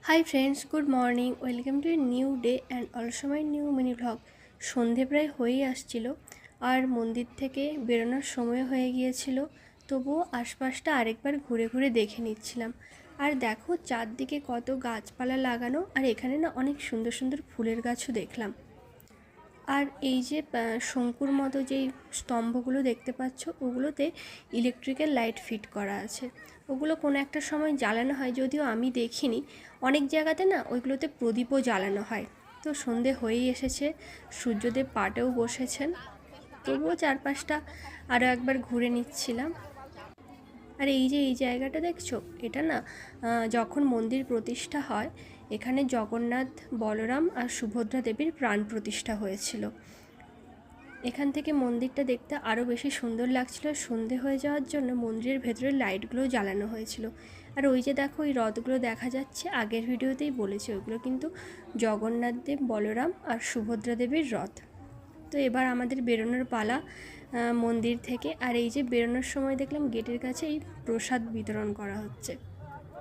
Hi friends, good morning. Welcome to a new day and also my new mini vlog. সন্ধে প্রায় হয়েই আসছিল আর মন্দির থেকে বেরোনোর সময় হয়ে গিয়েছিল। তবুও আশপাশটা আরেকবার ঘুরে ঘুরে দেখে নিচ্ছিলাম। আর দেখো চারদিকে কত গাছপালা লাগানো, আর এখানে না অনেক সুন্দর সুন্দর ফুলের গাছও দেখলাম। আর এই যে শঙ্কুর মতো যেই স্তম্ভগুলো দেখতে পাচ্ছ, ওগুলোতে ইলেকট্রিক্যাল লাইট ফিট করা আছে। ওগুলো কোনো একটা সময় জ্বালানো হয়, যদিও আমি দেখিনি। অনেক জায়গাতে না ওইগুলোতে প্রদীপও জ্বালানো হয়। তো সন্ধে হয়েই এসেছে, সূর্যদেব পাটেও বসেছেন। তবুও চারপাশটা আরও একবার ঘুরে নিচ্ছিলাম। আর এই যে এই জায়গাটা দেখছো, এটা না যখন মন্দির প্রতিষ্ঠা হয়, এখানে জগন্নাথ, বলরাম আর সুভদ্রা দেবীর প্রাণ প্রতিষ্ঠা হয়েছিল। এখান থেকে মন্দিরটা দেখতে আরও বেশি সুন্দর লাগছিল। সন্ধে হয়ে যাওয়ার জন্য মন্দিরের ভেতরে লাইটগুলো জ্বালানো হয়েছিল। আর ওই যে দেখো ওই রথগুলো দেখা যাচ্ছে, আগের ভিডিওতেই বলেছি ওইগুলো কিন্তু জগন্নাথ দেব, বলরাম আর সুভদ্রা দেবীর রথ। তো এবার আমাদের বেরোনোর পালা মন্দির থেকে। আর এই যে বেরোনোর সময় দেখলাম গেটের কাছে এই প্রসাদ বিতরণ করা হচ্ছে।